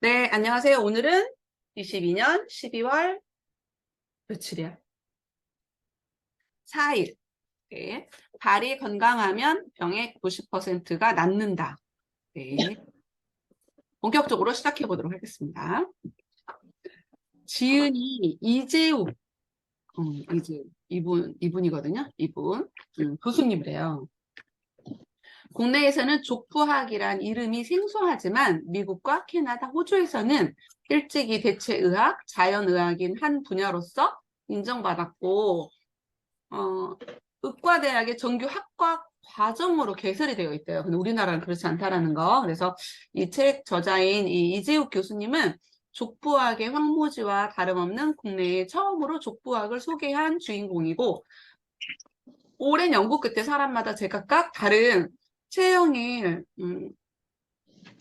네, 안녕하세요. 오늘은 22년 12월 며칠이야? 4일. 네. 발이 건강하면 병의 90%가 낫는다. 네. 본격적으로 시작해 보도록 하겠습니다. 지은이 이재욱, 이분이거든요. 이분. 교수님이래요. 국내에서는 족부학이란 이름이 생소하지만 미국과 캐나다, 호주에서는 일찍이 대체의학, 자연의학인 한 분야로서 인정받았고 의과대학의 정규 학과 과정으로 개설이 되어 있대요. 근데 우리나라는 그렇지 않다라는 거. 그래서 이 책 저자인 이재욱 교수님은 족부학의 황무지와 다름없는 국내에 처음으로 족부학을 소개한 주인공이고, 오랜 연구 끝에 사람마다 제각각 다른 체형을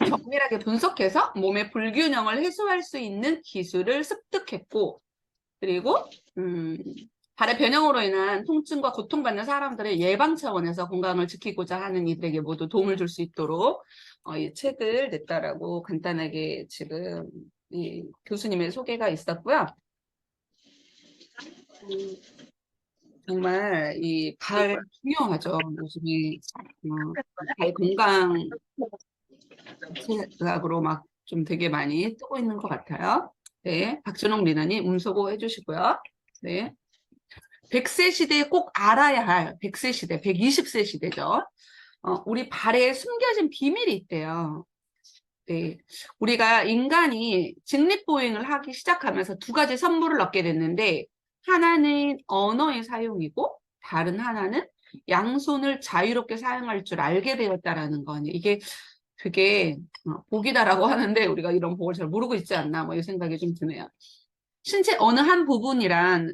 정밀하게 분석해서 몸의 불균형을 해소할 수 있는 기술을 습득했고, 그리고 발의 변형으로 인한 통증과 고통받는 사람들의 예방 차원에서 건강을 지키고자 하는 이들에게 모두 도움을 줄 수 있도록 이 책을 냈다라고 간단하게 지금 이 교수님의 소개가 있었고요. 정말 이 발 중요하죠. 요즘에 발 건강 의학으로 막 좀 되게 많이 뜨고 있는 것 같아요. 네, 박준홍 리너님 음소거 해주시고요. 네. 100세 시대에 꼭 알아야 할 100세 시대, 120세 시대죠. 우리 발에 숨겨진 비밀이 있대요. 네. 우리가 인간이 직립보행을 하기 시작하면서 두 가지 선물을 얻게 됐는데, 하나는 언어의 사용이고, 다른 하나는 양손을 자유롭게 사용할 줄 알게 되었다라는 거는 이게 되게 복이다라고 하는데 우리가 이런 복을 잘 모르고 있지 않나 뭐 이 생각이 좀 드네요. 신체 어느 한 부분이란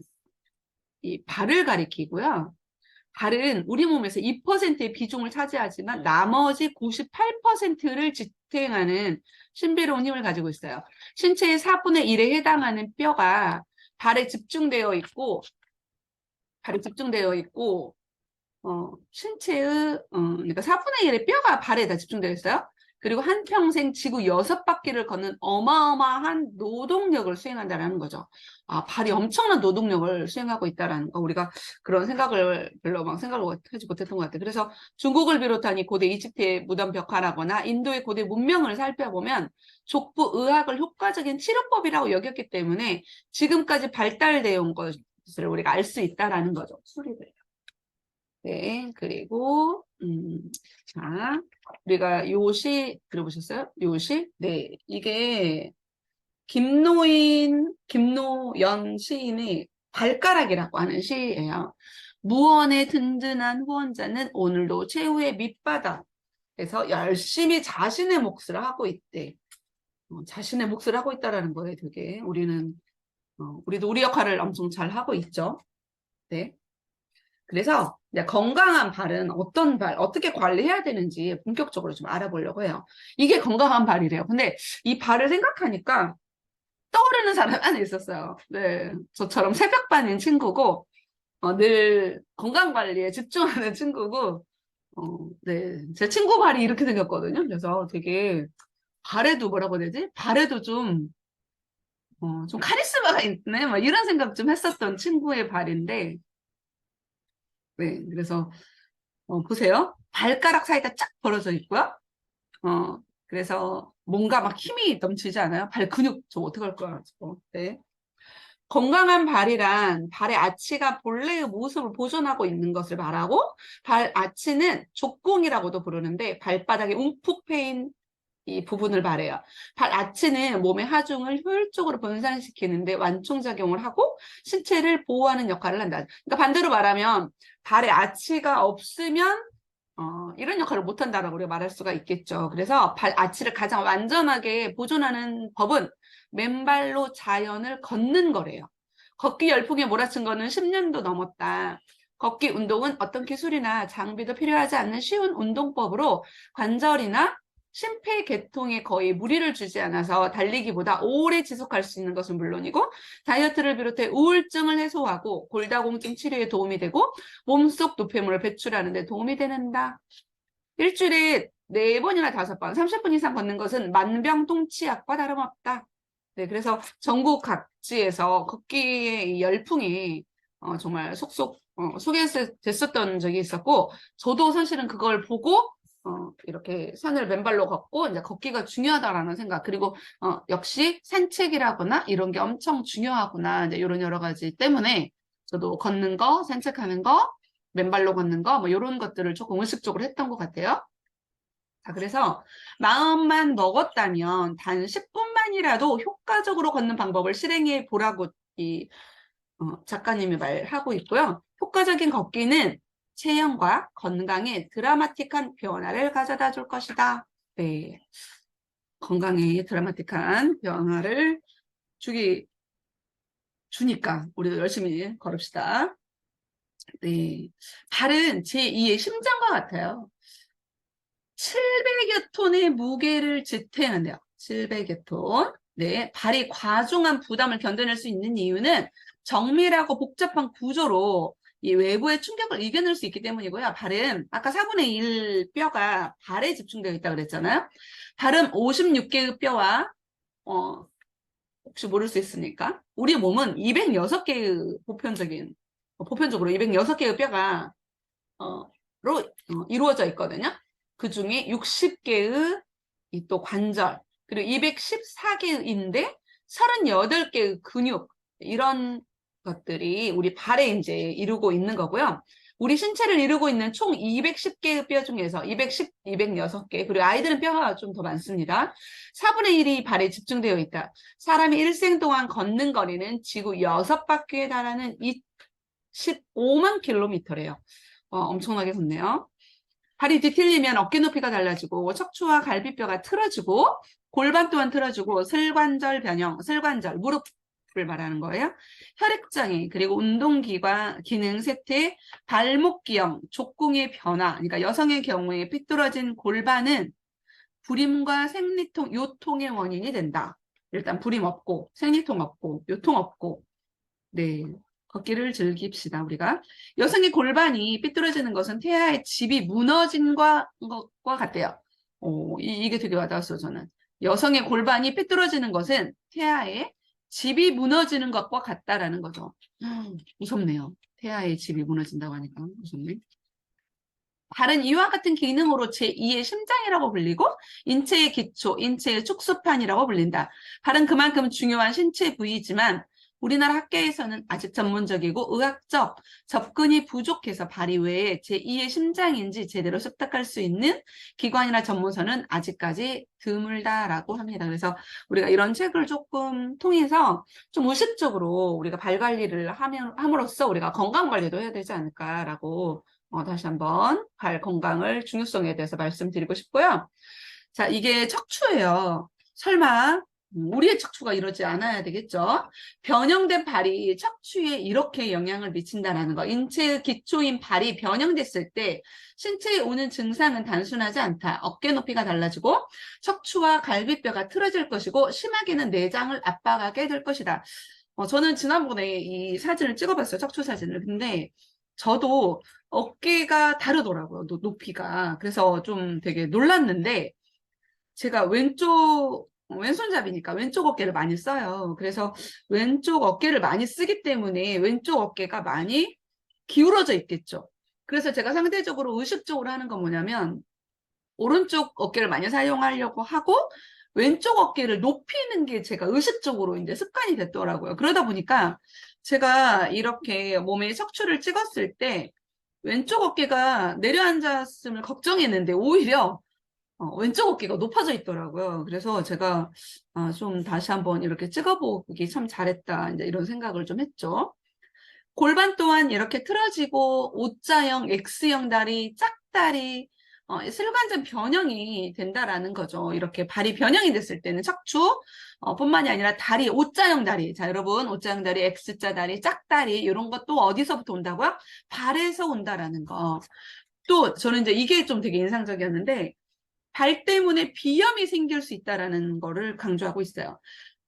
이 발을 가리키고요. 발은 우리 몸에서 2%의 비중을 차지하지만 나머지 98%를 지탱하는 신비로운 힘을 가지고 있어요. 신체의 4분의 1에 해당하는 뼈가 발에 집중되어 있고, 신체의, 그러니까 4분의 1의 뼈가 발에 다 집중되어 있어요. 그리고 한평생 지구 6바퀴를 걷는 어마어마한 노동력을 수행한다는 거죠. 아, 발이 엄청난 노동력을 수행하고 있다는 거. 우리가 그런 생각을 별로 막 생각을 하지 못했던 것 같아요. 그래서 중국을 비롯한 이 고대 이집트의 무덤 벽화라거나 인도의 고대 문명을 살펴보면 족부 의학을 효과적인 치료법이라고 여겼기 때문에 지금까지 발달되어 온 것을 우리가 알 수 있다라는 거죠. 소리들. 네, 그리고, 자, 우리가 요시 들어보셨어요? 요시? 네, 이게 김노연 시인의 발가락이라고 하는 시예요. 무언의 든든한 후원자는 오늘도 최후의 밑바닥에서 열심히 자신의 몫을 하고 있대. 자신의 몫을 하고 있다라는 거예요, 되게. 우리도 우리 역할을 엄청 잘 하고 있죠. 네. 그래서 이제 건강한 발은 어떤 발, 어떻게 관리해야 되는지 본격적으로 좀 알아보려고 해요. 이게 건강한 발이래요. 근데 이 발을 생각하니까 떠오르는 사람 하나 있었어요. 네, 저처럼 새벽반인 친구고, 늘 건강 관리에 집중하는 친구고, 네, 제 친구 발이 이렇게 생겼거든요. 그래서 되게 발에도 뭐라고 해야 되지? 발에도 좀 카리스마가 있네. 막 이런 생각 좀 했었던 친구의 발인데, 네, 그래서 보세요. 발가락 사이가 쫙 벌어져 있고요. 그래서 뭔가 막 힘이 넘치지 않아요? 발 근육, 저 어떡할 거야, 저거. 네. 건강한 발이란 발의 아치가 본래의 모습을 보존하고 있는 것을 말하고, 발 아치는 족공이라고도 부르는데, 발바닥에 움푹 패인 이 부분을 말해요. 발 아치는 몸의 하중을 효율적으로 분산시키는데 완충작용을 하고 신체를 보호하는 역할을 한다. 그러니까 반대로 말하면 발의 아치가 없으면 이런 역할을 못한다라고 우리가 말할 수가 있겠죠. 그래서 발 아치를 가장 완전하게 보존하는 법은 맨발로 자연을 걷는 거래요. 걷기 열풍에 몰아친 거는 10년도 넘었다. 걷기 운동은 어떤 기술이나 장비도 필요하지 않는 쉬운 운동법으로 관절이나 심폐계통에 거의 무리를 주지 않아서 달리기보다 오래 지속할 수 있는 것은 물론이고, 다이어트를 비롯해 우울증을 해소하고 골다공증 치료에 도움이 되고 몸속 노폐물을 배출하는 데 도움이 된다. 일주일에 4번이나 5번, 30분 이상 걷는 것은 만병통치약과 다름없다. 네, 그래서 전국 각지에서 걷기의 이 열풍이 정말 속속 소개됐었던 적이 있었고, 저도 사실은 그걸 보고 이렇게 산을 맨발로 걷고 이제 걷기가 중요하다라는 생각, 그리고 역시 산책이라거나 이런 게 엄청 중요하구나, 이제 이런 여러 가지 때문에 저도 걷는 거, 산책하는 거, 맨발로 걷는 거, 뭐 이런 것들을 조금 의식적으로 했던 것 같아요. 자, 그래서 마음만 먹었다면 단 10분만이라도 효과적으로 걷는 방법을 실행해 보라고 이 작가님이 말하고 있고요. 효과적인 걷기는 체형과 건강에 드라마틱한 변화를 가져다 줄 것이다. 네, 건강에 드라마틱한 변화를 주니까 우리도 열심히 걸읍시다. 네, 발은 제2의 심장과 같아요. 700여 톤의 무게를 지탱한대요. 700여 톤. 네, 발이 과중한 부담을 견뎌낼 수 있는 이유는 정밀하고 복잡한 구조로 이 외부의 충격을 이겨낼 수 있기 때문이고요. 발은 아까 4분의 1 뼈가 발에 집중되어 있다고 그랬잖아요. 발은 56개의 뼈와 혹시 모를 수 있으니까 우리 몸은 206개의 보편적으로 206개의 뼈가 이루어져 있거든요. 그 중에 60개의 또 관절, 그리고 214개인데 38개의 근육, 이런 것들이 우리 발에 이제 이루고 있는 거고요. 우리 신체를 이루고 있는 총 210개의 뼈 중에서 206개, 그리고 아이들은 뼈가 좀 더 많습니다. 4분의 1이 발에 집중되어 있다. 사람이 일생 동안 걷는 거리는 지구 6바퀴에 달하는 25만 킬로미터래요. 엄청나게 걷네요. 발이 뒤틀리면 어깨 높이가 달라지고 척추와 갈비뼈가 틀어지고 골반 또한 틀어지고 슬관절 변형, 슬관절, 무릎을 말하는 거예요. 혈액장애, 그리고 운동기관 기능 쇠퇴, 발목기형, 족궁의 변화. 그러니까 여성의 경우에 삐뚤어진 골반은 불임과 생리통, 요통의 원인이 된다. 일단 불임 없고 생리통 없고 요통 없고. 네. 걷기를 즐깁시다, 우리가. 여성의 골반이 삐뚤어지는 것은 태아의 집이 무너진 것과 같대요. 이게 되게 와닿았어요, 저는. 여성의 골반이 삐뚤어지는 것은 태아의 집이 무너지는 것과 같다라는 거죠. 무섭네요. 태아의 집이 무너진다고 하니까 무섭네. 발은 이와 같은 기능으로 제2의 심장이라고 불리고 인체의 기초, 인체의 축소판이라고 불린다. 발은 그만큼 중요한 신체 부위이지만 우리나라 학계에서는 아직 전문적이고 의학적 접근이 부족해서 발이 왜 제2의 심장인지 제대로 습득할 수 있는 기관이나 전문서는 아직까지 드물다라고 합니다. 그래서 우리가 이런 책을 조금 통해서 좀 의식적으로 우리가 발 관리를 함으로써 우리가 건강 관리도 해야 되지 않을까라고 다시 한번 발 건강을 중요성에 대해서 말씀드리고 싶고요. 자, 이게 척추예요. 설마 우리의 척추가 이러지 않아야 되겠죠? 변형된 발이 척추에 이렇게 영향을 미친다는 거. 인체의 기초인 발이 변형됐을 때 신체에 오는 증상은 단순하지 않다. 어깨 높이가 달라지고 척추와 갈비뼈가 틀어질 것이고 심하게는 내장을 압박하게 될 것이다. 저는 지난번에 이 사진을 찍어봤어요. 척추 사진을. 근데 저도 어깨가 다르더라고요. 높이가. 그래서 좀 되게 놀랐는데 제가 왼손잡이니까 왼쪽 어깨를 많이 써요. 그래서 왼쪽 어깨를 많이 쓰기 때문에 왼쪽 어깨가 많이 기울어져 있겠죠. 그래서 제가 상대적으로 의식적으로 하는 건 뭐냐면 오른쪽 어깨를 많이 사용하려고 하고 왼쪽 어깨를 높이는 게 제가 의식적으로 이제 습관이 됐더라고요. 그러다 보니까 제가 이렇게 몸에 척추를 찍었을 때 왼쪽 어깨가 내려앉았음을 걱정했는데 오히려 왼쪽 어깨가 높아져 있더라고요. 그래서 제가 좀 다시 한번 이렇게 찍어보기 참 잘했다, 이제 이런 생각을 좀 했죠. 골반 또한 이렇게 틀어지고 O자형, X형 다리, 짝다리, 슬관절 변형이 된다라는 거죠. 이렇게 발이 변형이 됐을 때는 척추 뿐만이 아니라 다리, O자형 다리. 자, 여러분, O자형 다리, X자 다리, 짝다리, 이런 것도 어디서부터 온다고요? 발에서 온다라는 거. 또 저는 이제 이게 좀 되게 인상적이었는데 발 때문에 비염이 생길 수 있다라는 거를 강조하고 있어요.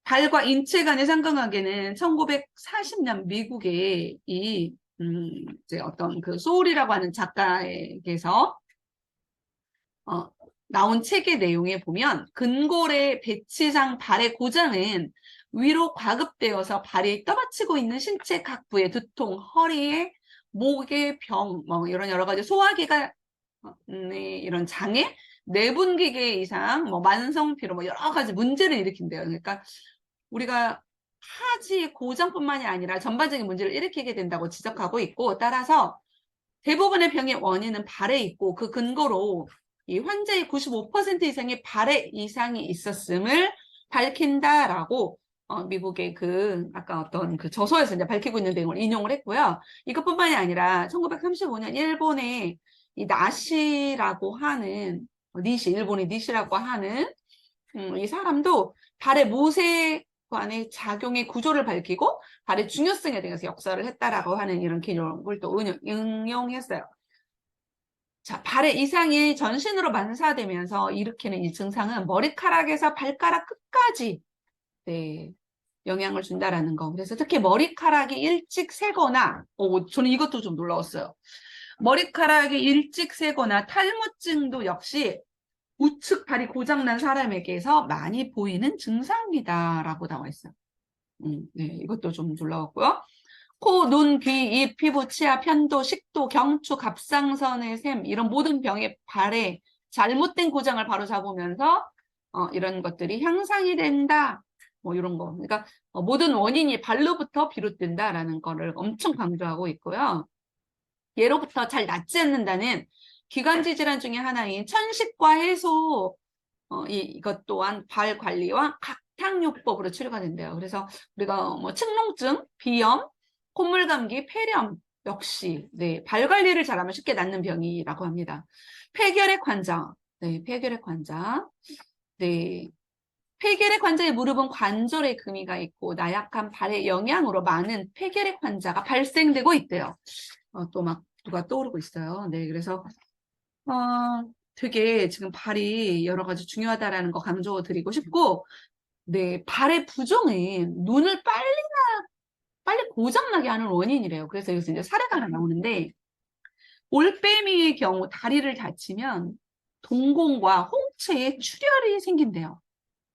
발과 인체 간의 상관관계는 1940년 미국의 이제 어떤 그 소울이라고 하는 작가에게서 나온 책의 내용에 보면 근골의 배치상 발의 고장은 위로 과급되어서 발이 떠받치고 있는 신체 각 부의 두통, 허리에, 목의 병, 뭐 이런 여러 가지 소화기가 이런 장애, 내분기계 이상, 뭐 만성 피로, 뭐 여러 가지 문제를 일으킨대요. 그러니까 우리가 하지 고장뿐만이 아니라 전반적인 문제를 일으키게 된다고 지적하고 있고, 따라서 대부분의 병의 원인은 발에 있고 그 근거로 이 환자의 95% 이상의 발에 이상이 있었음을 밝힌다라고 미국의 그 아까 어떤 그 저서에서 이제 밝히고 있는 내용을 인용을 했고요. 이것뿐만이 아니라 1935년 일본의 이 나시라고 하는 일본의 니시라고 하는 이 사람도 발의 모세관의 작용의 구조를 밝히고 발의 중요성에 대해서 역사를 했다라고 하는 이런 기록을 또 응용했어요. 자, 발의 이상이 전신으로 만사되면서 일으키는 이 증상은 머리카락에서 발가락 끝까지 네, 영향을 준다라는 거. 그래서 특히 머리카락이 일찍 새거나, 저는 이것도 좀 놀라웠어요. 머리카락이 일찍 새거나 탈모증도 역시 우측 발이 고장난 사람에게서 많이 보이는 증상이다라고 나와 있어요. 네, 이것도 좀 놀라웠고요. 코, 눈, 귀, 입, 피부, 치아, 편도, 식도, 경추, 갑상선의 샘 이런 모든 병의 발에 잘못된 고장을 바로잡으면서 이런 것들이 향상이 된다. 뭐 이런 거. 그러니까 모든 원인이 발로부터 비롯된다라는 거를 엄청 강조하고 있고요. 예로부터 잘 낫지 않는다는 기관지 질환 중에 하나인 천식과 해소 이것 또한 발 관리와 각탕요법으로 치료가 된대요. 그래서 우리가 뭐 측농증, 비염, 콧물 감기, 폐렴 역시 네, 발 관리를 잘하면 쉽게 낫는 병이라고 합니다. 폐결핵 환자, 네, 폐결핵 환자, 네, 폐결핵 환자의 무릎은 관절에 금이가 있고 나약한 발의 영향으로 많은 폐결핵 환자가 발생되고 있대요. 또 막 누가 떠오르고 있어요. 네, 그래서 되게 지금 발이 여러 가지 중요하다라는 거 강조드리고 싶고, 네, 발의 부종은 눈을 빨리 고장나게 하는 원인이래요. 그래서 여기서 이제 사례가 하나 나오는데, 올빼미의 경우 다리를 다치면 동공과 홍채에 출혈이 생긴대요.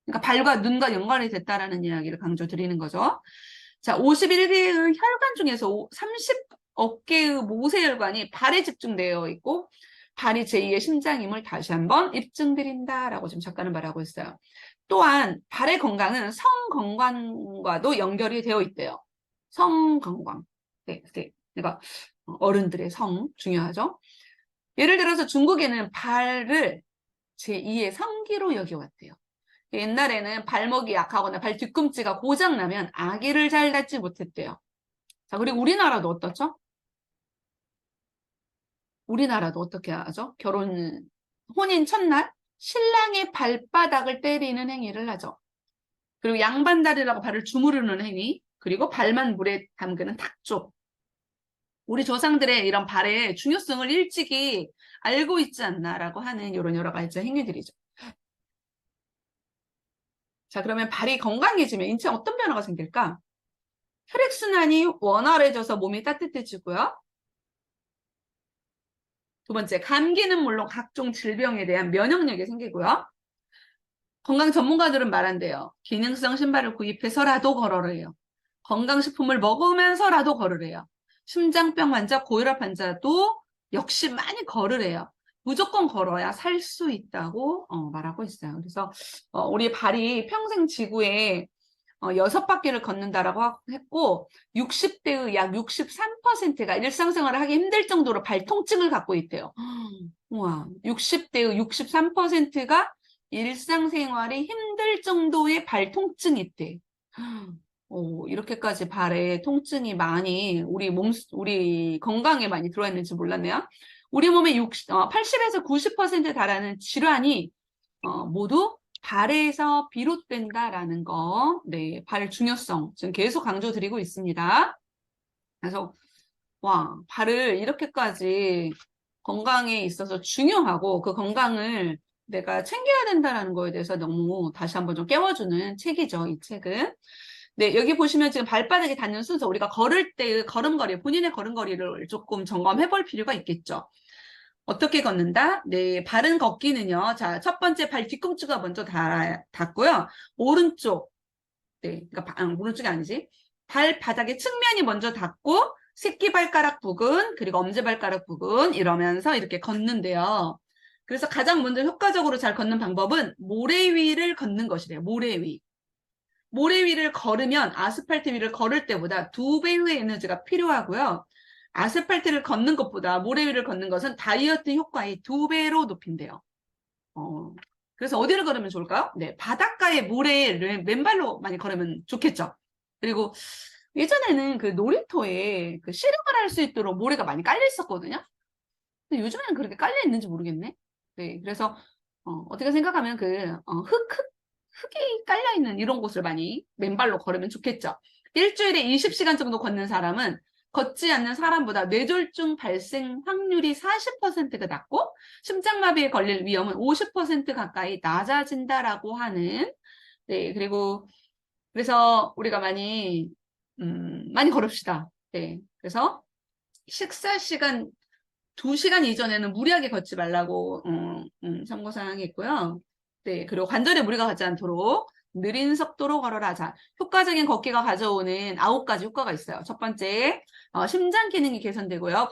그러니까 발과 눈과 연관이 됐다라는 이야기를 강조드리는 거죠. 자, 51개의 혈관 중에서 30억 개의 모세혈관이 발에 집중되어 있고 발이 제2의 심장임을 다시 한번 입증드린다라고 지금 작가는 말하고 있어요. 또한 발의 건강은 성 건강과도 연결이 되어 있대요. 성 건강. 네, 네. 그러니까 어른들의 성 중요하죠. 예를 들어서 중국에는 발을 제2의 성기로 여겨왔대요. 옛날에는 발목이 약하거나 발 뒤꿈치가 고장나면 아기를 잘 낳지 못했대요. 자, 그리고 우리나라도 어떻죠? 우리나라도 어떻게 하죠? 혼인 첫날 신랑의 발바닥을 때리는 행위를 하죠. 그리고 양반다리라고 발을 주무르는 행위, 그리고 발만 물에 담그는 탁조. 우리 조상들의 이런 발의 중요성을 일찍이 알고 있지 않나라고 하는 이런 여러 가지 행위들이죠. 자, 그러면 발이 건강해지면 인체에 어떤 변화가 생길까? 혈액순환이 원활해져서 몸이 따뜻해지고요. 두 번째, 감기는 물론 각종 질병에 대한 면역력이 생기고요. 건강 전문가들은 말한대요. 기능성 신발을 구입해서라도 걸으래요. 건강식품을 먹으면서라도 걸으래요. 심장병 환자, 고혈압 환자도 역시 많이 걸으래요. 무조건 걸어야 살 수 있다고 말하고 있어요. 그래서 우리 발이 평생 지구에 6바퀴를 걷는다라고 했고 60대의 약 63%가 일상생활을 하기 힘들 정도로 발통증을 갖고 있대요. 우와, 60대의 63%가 일상생활이 힘들 정도의 발통증이 있대. 이렇게까지 발에 통증이 많이 우리 건강에 많이 들어와 있는지 몰랐네요. 우리 몸의 80에서 90%에 달하는 질환이 모두 발에서 비롯된다라는 거, 네, 발 중요성 지금 계속 강조드리고 있습니다. 그래서 와, 발을 이렇게까지 건강에 있어서 중요하고 그 건강을 내가 챙겨야 된다라는 거에 대해서 너무 다시 한번 좀 깨워주는 책이죠, 이 책은. 네, 여기 보시면 지금 발바닥에 닿는 순서, 우리가 걸을 때의 걸음걸이, 본인의 걸음걸이를 조금 점검해 볼 필요가 있겠죠. 어떻게 걷는다? 네, 발은 걷기는요. 자, 첫 번째 발 뒤꿈치가 먼저 닿고요. 오른쪽, 네, 그러니까 오른쪽이 아니지. 발바닥의 측면이 먼저 닿고 새끼발가락 부근 그리고 엄지발가락 부근 이러면서 이렇게 걷는데요. 그래서 가장 먼저 효과적으로 잘 걷는 방법은 모래 위를 걷는 것이래요. 모래 위. 모래 위를 걸으면 아스팔트 위를 걸을 때보다 2배의 에너지가 필요하고요. 아스팔트를 걷는 것보다 모래 위를 걷는 것은 다이어트 효과의 2배로 높인대요. 그래서 어디를 걸으면 좋을까요? 네, 바닷가에 모래를 맨발로 많이 걸으면 좋겠죠. 그리고 예전에는 그 놀이터에 그 씨름을 할 수 있도록 모래가 많이 깔려 있었거든요. 근데 요즘에는 그렇게 깔려 있는지 모르겠네. 네, 그래서 어떻게 생각하면 흙이 깔려 있는 이런 곳을 많이 맨발로 걸으면 좋겠죠. 일주일에 20시간 정도 걷는 사람은 걷지 않는 사람보다 뇌졸중 발생 확률이 40%가 낮고 심장마비에 걸릴 위험은 50% 가까이 낮아진다라고 하는 네, 그리고 그래서 우리가 많이 걸읍시다. 네, 그래서 식사 시간 2시간 이전에는 무리하게 걷지 말라고 참고사항이 있고요. 네, 그리고 관절에 무리가 가지 않도록 느린 속도로 걸어라. 자, 효과적인 걷기가 가져오는 9가지 효과가 있어요. 첫 번째, 심장 기능이 개선되고요.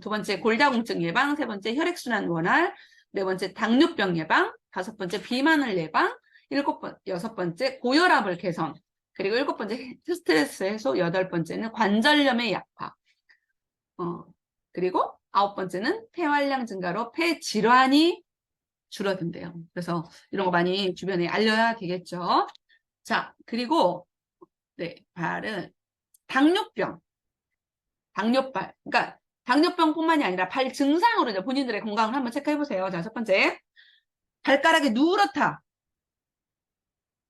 두 번째, 골다공증 예방. 세 번째, 혈액순환 원활. 네 번째, 당뇨병 예방. 다섯 번째, 비만을 예방. 여섯 번째, 고혈압을 개선. 그리고 일곱 번째, 스트레스 해소. 여덟 번째는 관절염의 약화. 그리고 아홉 번째는 폐활량 증가로 폐 질환이 줄어든대요. 그래서 이런 거 많이 주변에 알려야 되겠죠. 자, 그리고 네, 발은 당뇨병, 당뇨발. 그러니까 당뇨병뿐만이 아니라 발 증상으로 이제 본인들의 건강을 한번 체크해 보세요. 자, 첫 번째. 발가락이 누렇다.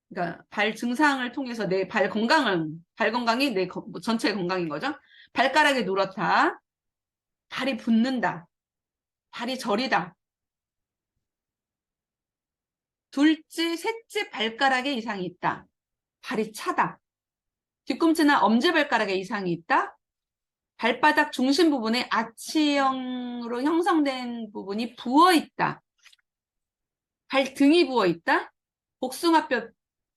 그러니까 발 증상을 통해서 내 발 건강이 내 전체 건강인 거죠. 발가락이 누렇다. 발이 붓는다. 발이 저리다. 둘째, 셋째 발가락에 이상이 있다. 발이 차다. 뒤꿈치나 엄지발가락에 이상이 있다. 발바닥 중심 부분에 아치형으로 형성된 부분이 부어 있다. 발등이 부어 있다. 복숭아뼈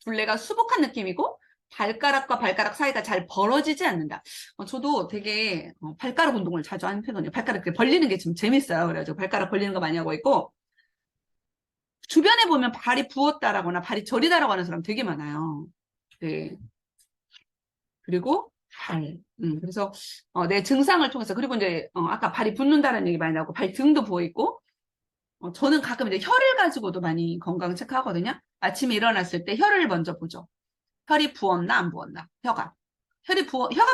둘레가 수북한 느낌이고 발가락과 발가락 사이가 잘 벌어지지 않는다. 저도 되게 발가락 운동을 자주 하는 편이에요. 발가락 이렇게 벌리는 게 좀 재밌어요. 그래가지고 발가락 벌리는 거 많이 하고 있고 주변에 보면 발이 부었다라거나 발이 저리다라고 하는 사람 되게 많아요. 네. 그리고 그래서 내 증상을 통해서 그리고 이제 아까 발이 붓는다는 얘기 많이 나오고 발등도 부어 있고 저는 가끔 이제 혀를 가지고도 많이 건강 체크하거든요. 아침에 일어났을 때 혀를 먼저 보죠. 혈이 부었나 안 부었나 혀가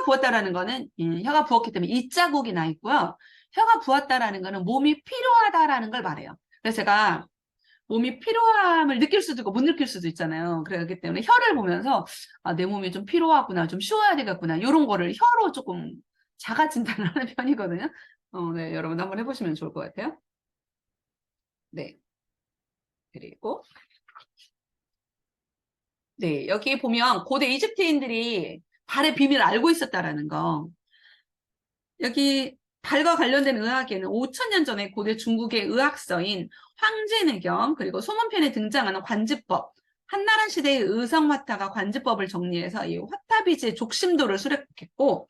부었다라는 거는 혀가 부었기 때문에 이자국이 나 있고요. 혀가 부었다라는 거는 몸이 피로하다라는 걸 말해요. 그래서 제가 몸이 피로함을 느낄 수도 있고 못 느낄 수도 있잖아요. 그렇기 때문에 혀를 보면서 내 몸이 좀 피로하구나, 좀 쉬어야 되겠구나 이런 거를 혀로 조금 자가 진단을 하는 편이거든요. 네, 여러분 한번 해보시면 좋을 것 같아요. 네, 그리고 네, 여기 보면 고대 이집트인들이 발의 비밀을 알고 있었다라는 거. 여기 발과 관련된 의학에는 5,000년 전에 고대 중국의 의학서인 황제내경 그리고 소문편에 등장하는 관지법 한나라 시대의 의성화타가 관지법을 정리해서 이 화타비지의 족심도를 수립했고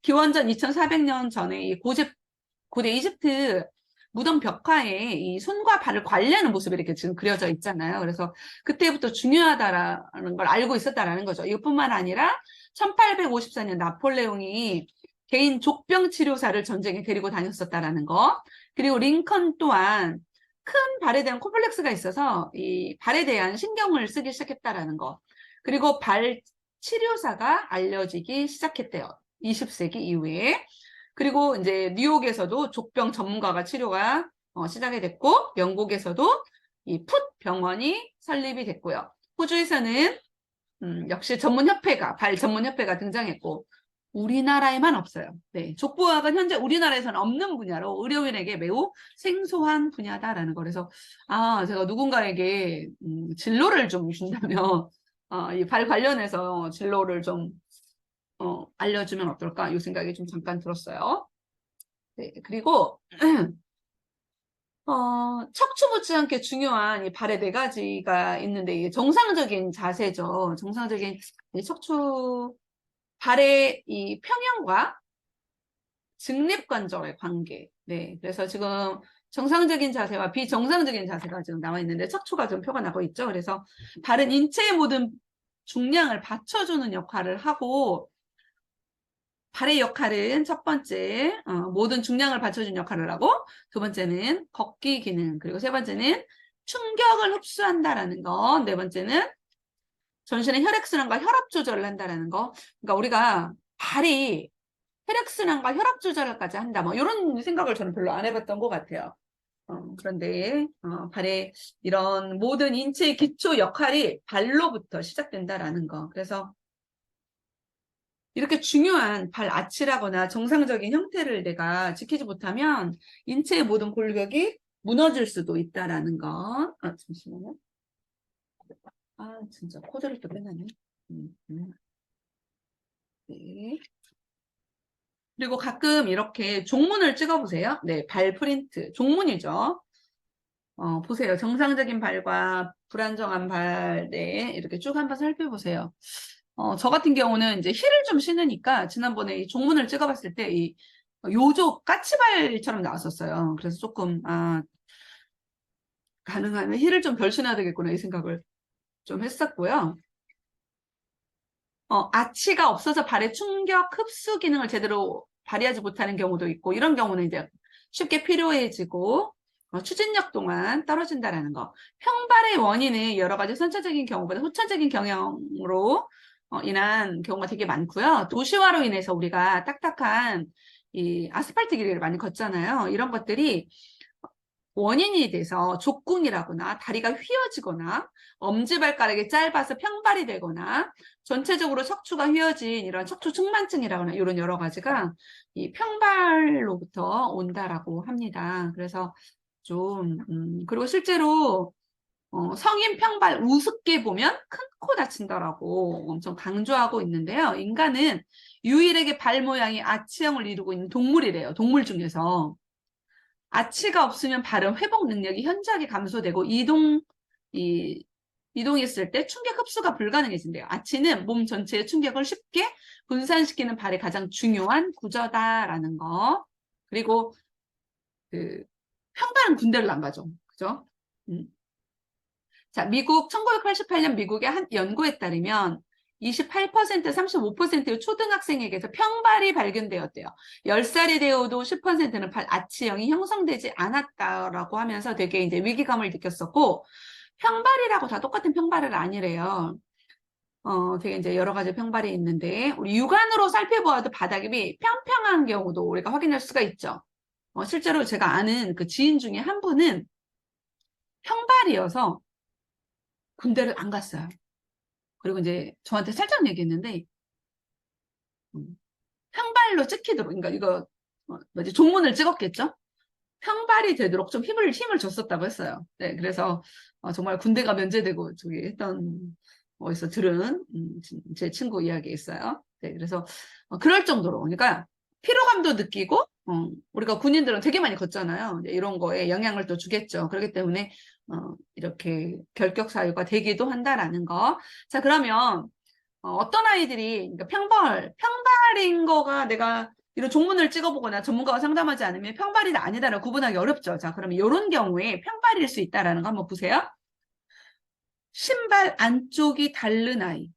기원전 2400년 전에 이 고대 이집트 무덤 벽화에 이 손과 발을 관리하는 모습이 이렇게 지금 그려져 있잖아요. 그래서 그때부터 중요하다라는 걸 알고 있었다라는 거죠. 이것뿐만 아니라 1854년 나폴레옹이 개인 족병 치료사를 전쟁에 데리고 다녔었다라는 거. 그리고 링컨 또한 큰 발에 대한 콤플렉스가 있어서 이 발에 대한 신경을 쓰기 시작했다라는 거. 그리고 발 치료사가 알려지기 시작했대요. 20세기 이후에. 그리고 이제 뉴욕에서도 족병 전문가가 치료가 시작이 됐고 영국에서도 이 풋 병원이 설립이 됐고요. 호주에서는 역시 발 전문 협회가 등장했고 우리나라에만 없어요. 네, 족부학은 현재 우리나라에서는 없는 분야로 의료인에게 매우 생소한 분야다라는 거. 그래서 제가 누군가에게 진로를 좀 준다면 이 발 관련해서 진로를 좀 알려주면 어떨까? 이 생각이 좀 잠깐 들었어요. 네, 그리고 척추 못지않게 중요한 이 발의 네 가지가 있는데, 이게 정상적인 자세죠. 정상적인 이 척추, 발의 이 평형과 직립관절의 관계. 네. 그래서 지금 정상적인 자세와 비정상적인 자세가 지금 나와 있는데, 척추가 좀 표가 나고 있죠. 그래서 발은 인체의 모든 중량을 받쳐주는 역할을 하고, 발의 역할은 첫 번째, 모든 중량을 받쳐주는 역할을 하고, 두 번째는 걷기 기능, 그리고 세 번째는 충격을 흡수한다라는 거, 네 번째는 전신의 혈액순환과 혈압 조절을 한다라는 거. 그러니까 우리가 발이 혈액순환과 혈압 조절까지 한다, 뭐 이런 생각을 저는 별로 안 해봤던 것 같아요. 그런데 발의 이런 모든 인체의 기초 역할이 발로부터 시작된다라는 거. 그래서 이렇게 중요한 발 아치라거나 정상적인 형태를 내가 지키지 못하면 인체의 모든 골격이 무너질 수도 있다라는 거. 잠시만요. 진짜 코드를 또 빼놨네. 네. 그리고 가끔 이렇게 종문을 찍어보세요. 네, 발 프린트. 종문이죠. 보세요. 정상적인 발과 불안정한 발, 네, 이렇게 쭉 한번 살펴보세요. 저 같은 경우는 이제 힐을 좀 신으니까 지난번에 이 종문을 찍어봤을 때 이 요조 까치발처럼 나왔었어요. 그래서 조금, 가능하면 힐을 좀 덜 신어야 되겠구나 이 생각을 좀 했었고요. 아치가 없어서 발의 충격 흡수 기능을 제대로 발휘하지 못하는 경우도 있고, 이런 경우는 이제 쉽게 필요해지고, 추진력 동안 떨어진다라는 거. 평발의 원인은 여러 가지 선천적인 경우보다 후천적인 경향으로 인한 경우가 되게 많고요. 도시화로 인해서 우리가 딱딱한 이 아스팔트 길이를 많이 걷잖아요. 이런 것들이 원인이 돼서 족궁이라거나 다리가 휘어지거나 엄지발가락이 짧아서 평발이 되거나 전체적으로 척추가 휘어진 이런 척추 측만증이라거나 이런 여러 가지가 이 평발로부터 온다라고 합니다. 그래서 좀 그리고 실제로 성인 평발 우습게 보면 큰 코 다친다라고 엄청 강조하고 있는데요. 인간은 유일하게 발 모양이 아치형을 이루고 있는 동물이래요. 동물 중에서. 아치가 없으면 발은 회복 능력이 현저하게 감소되고 이동했을 때 충격 흡수가 불가능해진대요. 아치는 몸 전체의 충격을 쉽게 분산시키는 발의 가장 중요한 구조다라는 거. 그리고 그 평발은 군대를 안 가죠. 그죠? 자, 1988년 미국의 한 연구에 따르면 28%, 35%의 초등학생에게서 평발이 발견되었대요. 10살이 되어도 10%는 발 아치형이 형성되지 않았다라고 하면서 되게 이제 위기감을 느꼈었고, 평발이라고 다 똑같은 평발은 아니래요. 되게 이제 여러 가지 평발이 있는데, 우리 육안으로 살펴보아도 바닥이 평평한 경우도 우리가 확인할 수가 있죠. 실제로 제가 아는 그 지인 중에 한 분은 평발이어서 군대를 안 갔어요. 그리고 이제 저한테 살짝 얘기했는데, 평발로 찍히도록, 그러니까 이거, 뭐지, 종문을 찍었겠죠? 평발이 되도록 좀 힘을 줬었다고 했어요. 네, 그래서 정말 군대가 면제되고 저기 했던, 어디서 들은, 제 친구 이야기 있어요. 네, 그래서 그럴 정도로, 그러니까 피로감도 느끼고, 우리가 군인들은 되게 많이 걷잖아요. 이런 거에 영향을 또 주겠죠. 그렇기 때문에, 이렇게 결격 사유가 되기도 한다라는 거. 자, 그러면, 어떤 아이들이 그러니까 평발인 거가 내가 이런 종문을 찍어보거나 전문가와 상담하지 않으면 평발이다 아니다를 구분하기 어렵죠. 자, 그러면 이런 경우에 평발일 수 있다라는 거 한번 보세요. 신발 안쪽이 닳는 아이,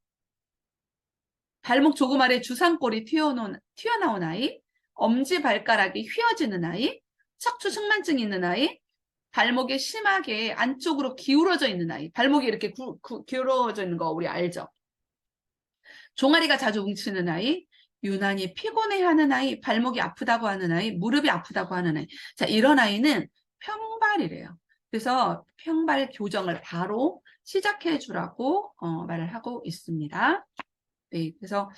발목 조금 아래 주산골이 튀어나온 아이, 엄지발가락이 휘어지는 아이, 척추 측만증이 있는 아이, 발목이 심하게 안쪽으로 기울어져 있는 아이, 발목이 이렇게 기울어져 있는 거 우리 알죠? 종아리가 자주 뭉치는 아이, 유난히 피곤해하는 아이, 발목이 아프다고 하는 아이, 무릎이 아프다고 하는 아이. 자, 이런 아이는 평발이래요. 그래서 평발 교정을 바로 시작해 주라고 말을 하고 있습니다. 네, 그래서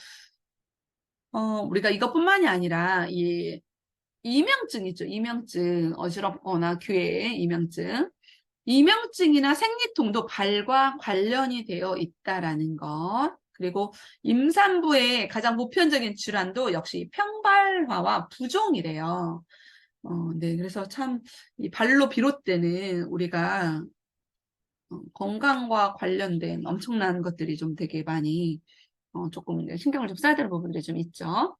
우리가 이것뿐만이 아니라 이 이명증 있죠. 이명증, 어지럽거나 귀의 이명증. 이명증이나 생리통도 발과 관련이 되어 있다라는 것. 그리고 임산부의 가장 보편적인 질환도 역시 평발화와 부종이래요. 네. 그래서 참, 이 발로 비롯되는 우리가 건강과 관련된 엄청난 것들이 좀 되게 많이 조금 신경을 좀 써야 되는 부분들이 좀 있죠.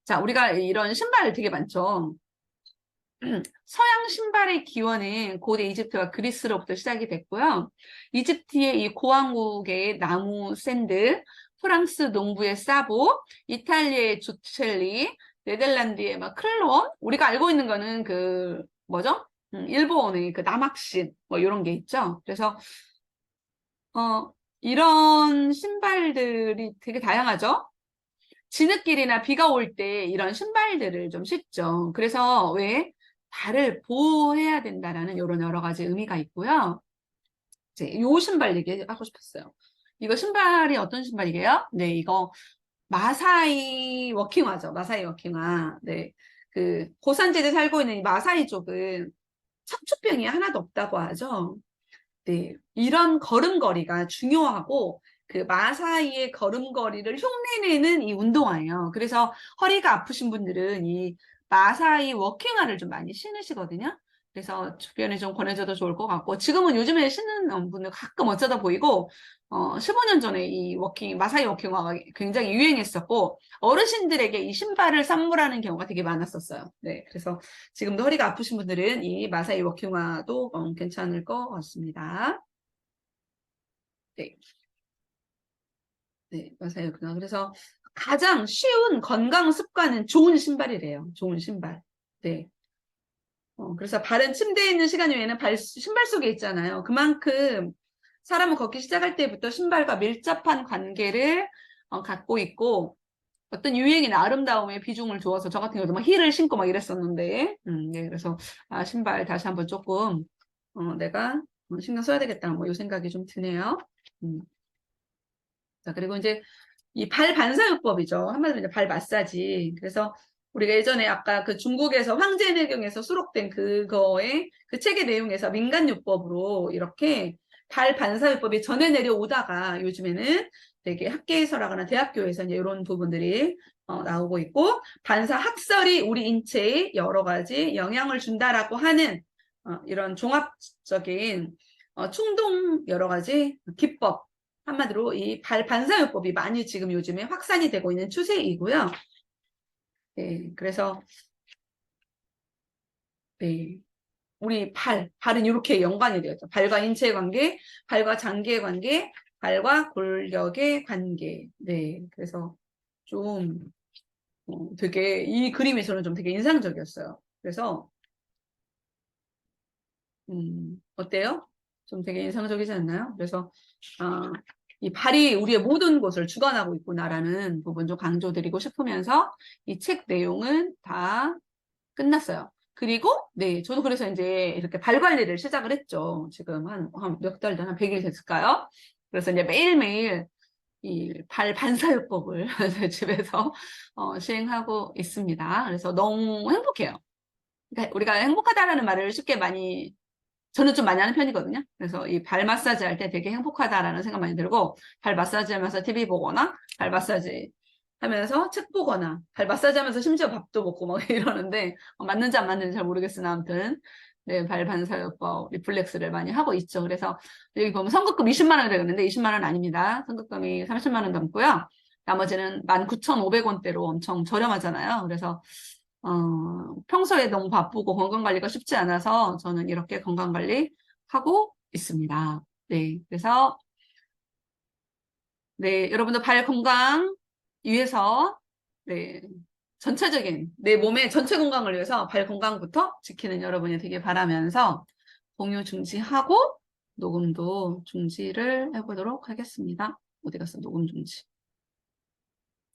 자, 우리가 이런 신발 되게 많죠. 서양 신발의 기원은 고대 이집트와 그리스로부터 시작이 됐고요. 이집트의 이 고왕국의 나무 샌들, 프랑스 농부의 사보, 이탈리아의 조첼리, 네덜란드의 막 클론, 우리가 알고 있는 거는 그 뭐죠? 일본의 그 남학신 뭐 이런 게 있죠. 그래서 이런 신발들이 되게 다양하죠. 지느길이나 비가 올 때 이런 신발들을 좀 신죠. 그래서 왜 발을 보호해야 된다라는 이런 여러 가지 의미가 있고요. 이제 요 신발 얘기하고 싶었어요. 이거 신발이 어떤 신발이게요? 네, 이거 마사이 워킹화죠. 마사이 워킹화. 네, 그 고산지대에 살고 있는 이 마사이 쪽은 척추병이 하나도 없다고 하죠. 네, 이런 걸음걸이가 중요하고 그 마사이의 걸음걸이를 흉내내는 이 운동화예요. 그래서 허리가 아프신 분들은 이 마사이 워킹화를 좀 많이 신으시거든요. 그래서 주변에 좀 권해줘도 좋을 것 같고 지금은 요즘에 신는 분들 가끔 어쩌다 보이고 15년 전에 이 마사이 워킹화가 굉장히 유행했었고 어르신들에게 이 신발을 선물하는 경우가 되게 많았었어요. 네, 그래서 지금도 허리가 아프신 분들은 이 마사이 워킹화도 괜찮을 것 같습니다. 네, 네, 마사이 워킹화. 그래서 가장 쉬운 건강 습관은 좋은 신발이래요. 좋은 신발. 네. 그래서 발은 침대에 있는 시간 외에는 신발 속에 있잖아요. 그만큼 사람은 걷기 시작할 때부터 신발과 밀접한 관계를 갖고 있고 어떤 유행이나 아름다움에 비중을 두어서 저 같은 경우도 막 힐을 신고 막 이랬었는데, 네, 그래서 신발 다시 한번 조금 내가 신경 써야 되겠다 뭐 이 생각이 좀 드네요. 음. 자, 그리고 이제 이 발 반사요법이죠. 한마디로 이제 발 마사지. 그래서 우리가 예전에 아까 그 중국에서 황제내경에서 수록된 그거에 그 책의 내용에서 민간요법으로 이렇게 발 반사요법이 전해 내려오다가 요즘에는 되게 학계에서라거나 대학교에서 이제 이런 부분들이 나오고 있고 반사학설이 우리 인체에 여러 가지 영향을 준다라고 하는 이런 종합적인 충동 여러 가지 기법 한마디로 이 발 반사요법이 많이 지금 요즘에 확산이 되고 있는 추세이고요. 네, 그래서 네, 우리 발은 이렇게 연관이 되었죠. 발과 인체의 관계, 발과 장기의 관계, 발과 골격의 관계. 네, 그래서 좀 되게 이 그림이 저는 좀 되게 인상적이었어요. 그래서 어때요? 좀 되게 인상적이지 않나요? 그래서 이 발이 우리의 모든 것을 주관하고 있구나라는 부분 좀 강조드리고 싶으면서 이 책 내용은 다 끝났어요. 그리고 네, 저도 그래서 이제 이렇게 발 관리를 시작을 했죠. 지금 한 몇 달 전, 한 100일 됐을까요? 그래서 이제 매일매일 이 발 반사요법을 집에서 시행하고 있습니다. 그래서 너무 행복해요. 그러니까 우리가 행복하다라는 말을 쉽게 많이 저는 좀 많이 하는 편이거든요. 그래서 이 발 마사지 할 때 되게 행복하다라는 생각 많이 들고, 발 마사지 하면서 TV 보거나, 발 마사지 하면서 책 보거나, 발 마사지 하면서 심지어 밥도 먹고 막 이러는데, 맞는지 안 맞는지 잘 모르겠으나 아무튼, 네, 발 반사요법 리플렉스를 많이 하고 있죠. 그래서 여기 보면 선급금 20만 원 되겠는데 20만 원 아닙니다. 선급금이 30만 원 넘고요. 나머지는 19,500원대로 엄청 저렴하잖아요. 그래서 평소에 너무 바쁘고 건강관리가 쉽지 않아서 저는 이렇게 건강관리 하고 있습니다. 네. 그래서, 네. 여러분들 발 건강 위해서, 네. 전체적인, 내 몸의 전체 건강을 위해서 발 건강부터 지키는 여러분이 되길 바라면서 공유 중지하고 녹음도 중지를 해보도록 하겠습니다. 어디 갔어? 녹음 중지.